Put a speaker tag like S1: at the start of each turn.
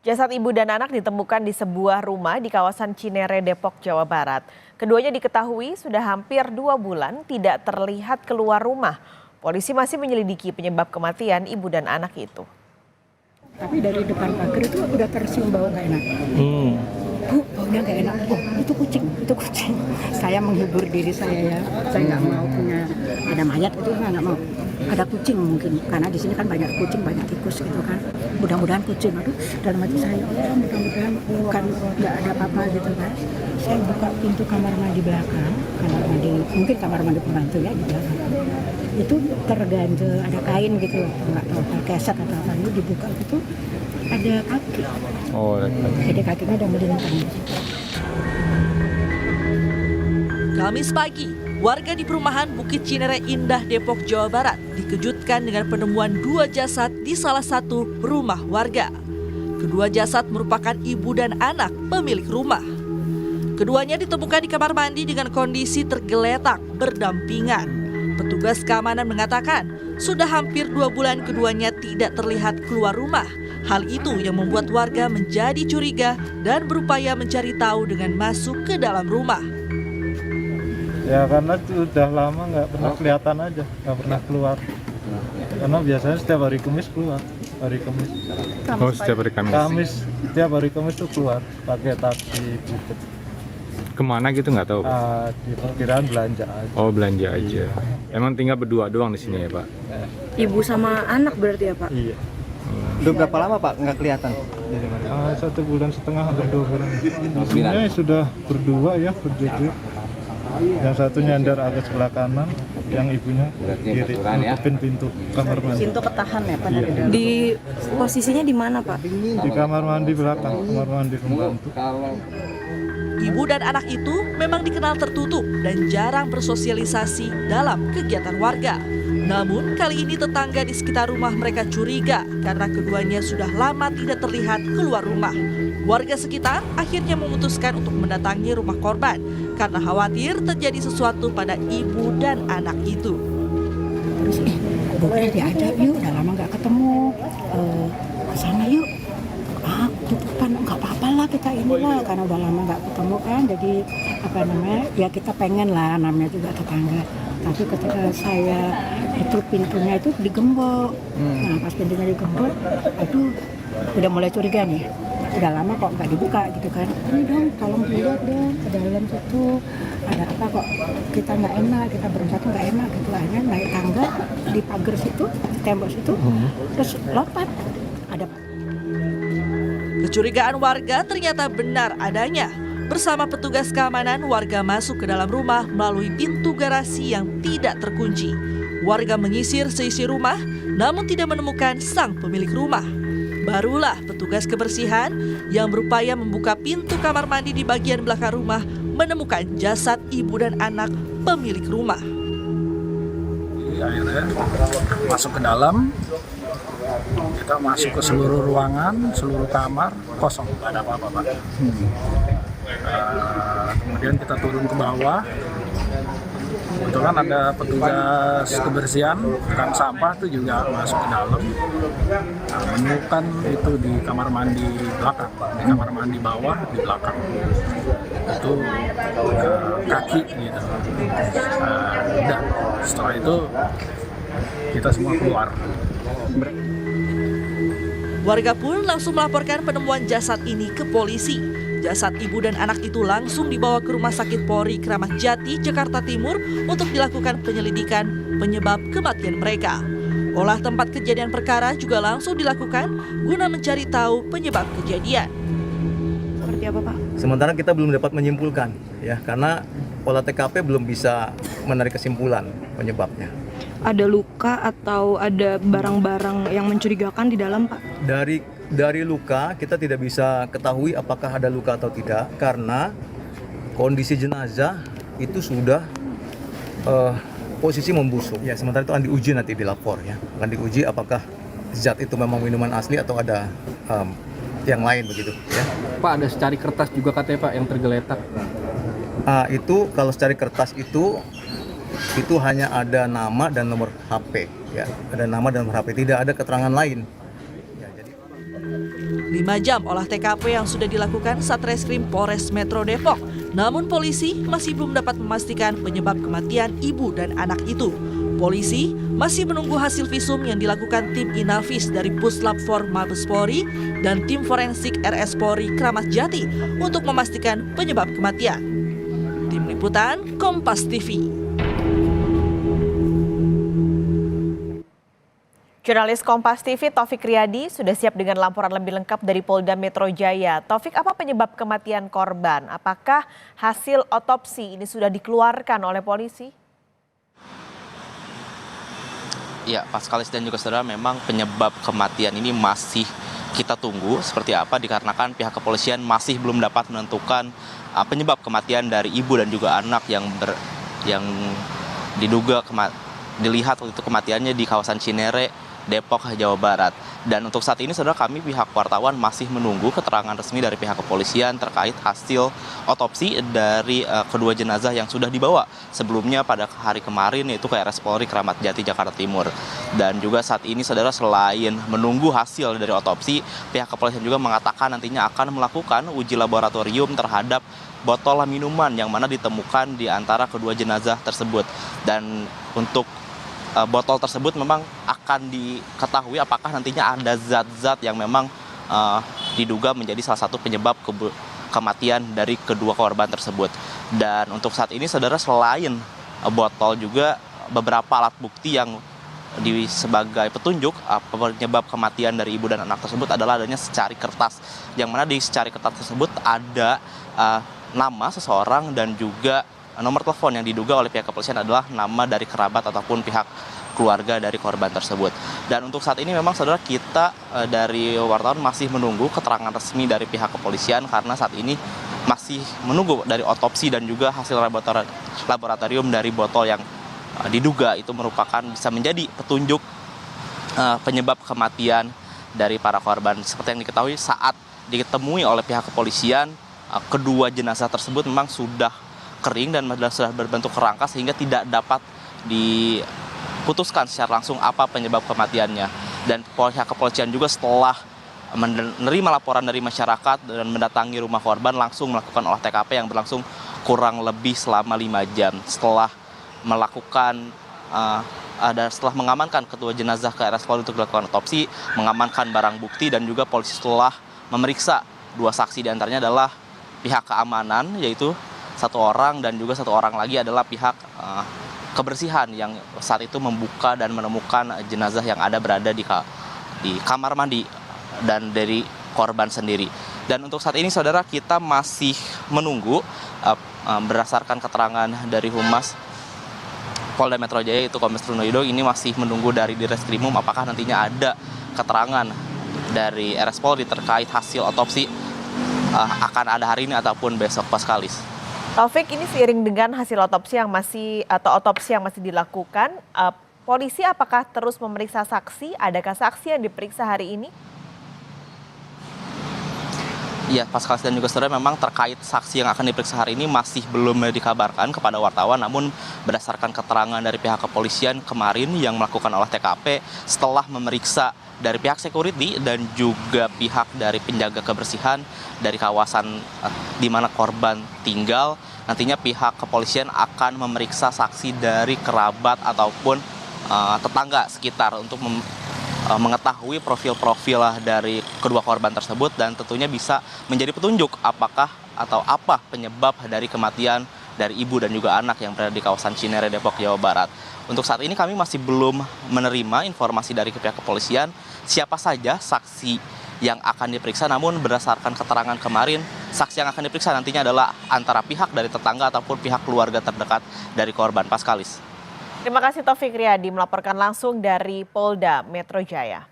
S1: Jasad ibu dan anak ditemukan di sebuah rumah di kawasan Cinere, Depok, Jawa Barat. Keduanya diketahui sudah hampir 2 bulan tidak terlihat keluar rumah. Polisi masih menyelidiki penyebab kematian ibu dan anak itu.
S2: Tapi dari depan pagar itu udah tercium bau nggak enak. Bu, baunya nggak enak. Oh, itu kucing. Saya menghibur diri saya ya. Saya nggak mau punya ada mayat itu nggak mau. Ada kucing mungkin karena di sini kan banyak kucing, banyak tikus gitu kan. Mudah-mudahan kucing. Aduh, dalam hati saya, oh mudah-mudahan bukan nggak ada apa-apa gitu kan. Saya buka pintu kamar mandi belakang, mungkin kamar mandi pembantu ya di belakang. Itu terganjel ada kain gitu, nggak tahu keset atau apa, itu dibuka gitu ada kaki.
S3: Oh,
S2: Jadi kakinya udah melintang.
S4: Kamis pagi, warga di perumahan Bukit Cinere Indah, Depok, Jawa Barat dikejutkan dengan penemuan 2 jasad di salah satu rumah warga. Kedua jasad merupakan ibu dan anak pemilik rumah. Keduanya ditemukan di kamar mandi dengan kondisi tergeletak berdampingan. Petugas keamanan mengatakan sudah hampir 2 bulan keduanya tidak terlihat keluar rumah. Hal itu yang membuat warga menjadi curiga dan berupaya mencari tahu dengan masuk ke dalam rumah.
S5: Ya karena sudah lama nggak pernah kelihatan aja, nggak pernah keluar. Karena biasanya setiap hari Kamis keluar, hari Kamis.
S3: Oh, setiap hari Kamis.
S5: Setiap hari Kamis tuh keluar pakai taksi gitu.
S3: Kemana gitu nggak tahu, Pak?
S5: Di perkiraan belanja aja.
S3: Oh, belanja aja. Emang tinggal berdua doang di sini ya, Pak?
S6: Ibu sama anak berarti ya, Pak?
S5: Iya.
S7: Udah berapa lama Pak nggak kelihatan?
S5: 1,5 bulan, hampir 2 bulan. Sebenarnya sudah berdua ya, berdua. Yang satu nyandar agak sebelah kanan, yang ibunya kiri, nutupin pintu kamar mandi.
S6: Pintu ketahan ya, Pak?
S5: Iya.
S6: Di posisinya di mana, Pak?
S5: Di kamar mandi belakang, kamar mandi pembantu.
S4: Ibu dan anak itu memang dikenal tertutup dan jarang bersosialisasi dalam kegiatan warga. Namun kali ini tetangga di sekitar rumah mereka curiga karena keduanya sudah lama tidak terlihat keluar rumah. Warga sekitar akhirnya memutuskan untuk mendatangi rumah korban karena khawatir terjadi sesuatu pada ibu dan anak itu.
S2: Terus boleh diajak yuk, udah lama nggak ketemu, ke sana yuk. Tutupan nggak apa-apa lah kita inilah karena udah lama nggak ketemu kan, jadi ya kita pengen lah, namanya juga tetangga. Tapi ketika saya itu pintunya itu digembok, nah pas pintunya digembok, aduh udah mulai curiga nih. Udah lama kok nggak dibuka gitu kan. Ini dong, tolong dilihat dong ke dalam situ ada apa kok, kita nggak enak, kita bersatu nggak enak gitu. Akhirnya naik tangga di pagar situ, di tembok situ, terus lompat ada.
S4: Kecurigaan warga ternyata benar adanya. Bersama petugas keamanan, warga masuk ke dalam rumah melalui pintu garasi yang tidak terkunci. Warga menyisir seisi rumah, namun tidak menemukan sang pemilik rumah. Barulah petugas kebersihan yang berupaya membuka pintu kamar mandi di bagian belakang rumah menemukan jasad ibu dan anak pemilik rumah.
S8: Akhirnya masuk ke dalam, kita masuk ke seluruh ruangan, seluruh kamar kosong, tidak ada apa-apa, Pak. Kemudian kita turun ke bawah. Kebetulan ada petugas kebersihan, tukang sampah itu juga masuk ke dalam. Menemukan itu di kamar mandi belakang, di kamar mandi bawah di belakang. Itu kaki gitu. Udah, setelah itu kita semua keluar.
S4: Warga pun langsung melaporkan penemuan jasad ini ke polisi. Jasad ibu dan anak itu langsung dibawa ke Rumah Sakit Polri Kramat Jati, Jakarta Timur untuk dilakukan penyelidikan penyebab kematian mereka. Olah tempat kejadian perkara juga langsung dilakukan guna mencari tahu penyebab kejadian.
S6: Seperti apa, Pak?
S7: Sementara kita belum dapat menyimpulkan ya, karena olah TKP belum bisa menarik kesimpulan penyebabnya.
S6: Ada luka atau ada barang-barang yang mencurigakan di dalam, Pak?
S7: Dari luka kita tidak bisa ketahui apakah ada luka atau tidak karena kondisi jenazah itu sudah posisi membusuk. Ya, sementara itu akan diuji nanti di lapor ya. Akan diuji apakah zat itu memang minuman asli atau ada yang lain begitu ya.
S9: Pak, ada secari kertas juga katanya, Pak, yang tergeletak.
S7: Itu kalau secari kertas itu hanya ada nama dan nomor HP ya. Ada nama dan nomor HP, tidak ada keterangan lain. Ya, jadi
S4: 5 jam olah TKP yang sudah dilakukan Satreskrim Polres Metro Depok. Namun polisi masih belum dapat memastikan penyebab kematian ibu dan anak itu. Polisi masih menunggu hasil visum yang dilakukan tim Inavis dari Puslap 4 Mabes Polri dan tim forensik RS Polri Kramat Jati untuk memastikan penyebab kematian. Tim Liputan Kompas TV.
S1: Jurnalis Kompas TV Taufik Riyadi sudah siap dengan laporan lebih lengkap dari Polda Metro Jaya. Taufik, apa penyebab kematian korban? Apakah hasil otopsi ini sudah dikeluarkan oleh polisi?
S10: Ya, Paskalis dan juga saudara, memang penyebab kematian ini masih kita tunggu seperti apa, dikarenakan pihak kepolisian masih belum dapat menentukan penyebab kematian dari ibu dan juga anak yang diduga dilihat waktu itu kematiannya di kawasan Cinere, Depok, Jawa Barat. Dan untuk saat ini saudara, kami pihak wartawan masih menunggu keterangan resmi dari pihak kepolisian terkait hasil otopsi dari kedua jenazah yang sudah dibawa sebelumnya pada hari kemarin, yaitu ke RS Polri Kramat Jati, Jakarta Timur. Dan juga saat ini saudara, selain menunggu hasil dari otopsi, pihak kepolisian juga mengatakan nantinya akan melakukan uji laboratorium terhadap botol minuman yang mana ditemukan di antara kedua jenazah tersebut. Dan untuk botol tersebut memang akan diketahui apakah nantinya ada zat-zat yang memang diduga menjadi salah satu penyebab kematian dari kedua korban tersebut. Dan untuk saat ini saudara, selain botol juga beberapa alat bukti yang sebagai petunjuk penyebab kematian dari ibu dan anak tersebut adalah adanya secari kertas, yang mana di secari kertas tersebut ada nama seseorang dan juga nomor telepon yang diduga oleh pihak kepolisian adalah nama dari kerabat ataupun pihak keluarga dari korban tersebut. Dan untuk saat ini memang saudara, kita dari wartawan masih menunggu keterangan resmi dari pihak kepolisian karena saat ini masih menunggu dari otopsi dan juga hasil laboratorium dari botol yang diduga itu merupakan bisa menjadi petunjuk penyebab kematian dari para korban. Seperti yang diketahui, saat ditemui oleh pihak kepolisian, kedua jenazah tersebut memang sudah kering dan sudah berbentuk kerangka sehingga tidak dapat diputuskan secara langsung apa penyebab kematiannya. Dan pihak kepolisian juga setelah menerima laporan dari masyarakat dan mendatangi rumah korban langsung melakukan olah TKP yang berlangsung kurang lebih selama 5 jam. Setelah melakukan setelah mengamankan kedua jenazah ke RS Polri untuk dilakukan otopsi, mengamankan barang bukti, dan juga polisi setelah memeriksa 2 saksi, diantaranya adalah pihak keamanan yaitu 1 orang dan juga 1 orang lagi adalah pihak kebersihan yang saat itu membuka dan menemukan jenazah yang berada di kamar mandi dan dari korban sendiri. Dan untuk saat ini saudara, kita masih menunggu berdasarkan keterangan dari Humas Polda Metro Jaya yaitu Kombes Trunoyudo, ini masih menunggu dari Direskrimum apakah nantinya ada keterangan dari RS Polri terkait hasil otopsi akan ada hari ini ataupun besok, Paskalis.
S1: Taufik, ini seiring dengan hasil otopsi yang masih dilakukan, polisi apakah terus memeriksa saksi? Adakah saksi yang diperiksa hari ini?
S10: Ya, Paskalis dan juga saudara, memang terkait saksi yang akan diperiksa hari ini masih belum dikabarkan kepada wartawan. Namun berdasarkan keterangan dari pihak kepolisian kemarin yang melakukan olah TKP setelah memeriksa dari pihak security dan juga pihak dari penjaga kebersihan dari kawasan di mana korban tinggal, nantinya pihak kepolisian akan memeriksa saksi dari kerabat ataupun tetangga sekitar untuk mengetahui profil-profil dari kedua korban tersebut dan tentunya bisa menjadi petunjuk apakah atau apa penyebab dari kematian dari ibu dan juga anak yang berada di kawasan Cinere, Depok, Jawa Barat. Untuk saat ini kami masih belum menerima informasi dari pihak kepolisian siapa saja saksi yang akan diperiksa, namun berdasarkan keterangan kemarin, saksi yang akan diperiksa nantinya adalah antara pihak dari tetangga ataupun pihak keluarga terdekat dari korban. Paskalis.
S1: Terima kasih Taufik Riyadi melaporkan langsung dari Polda Metro Jaya.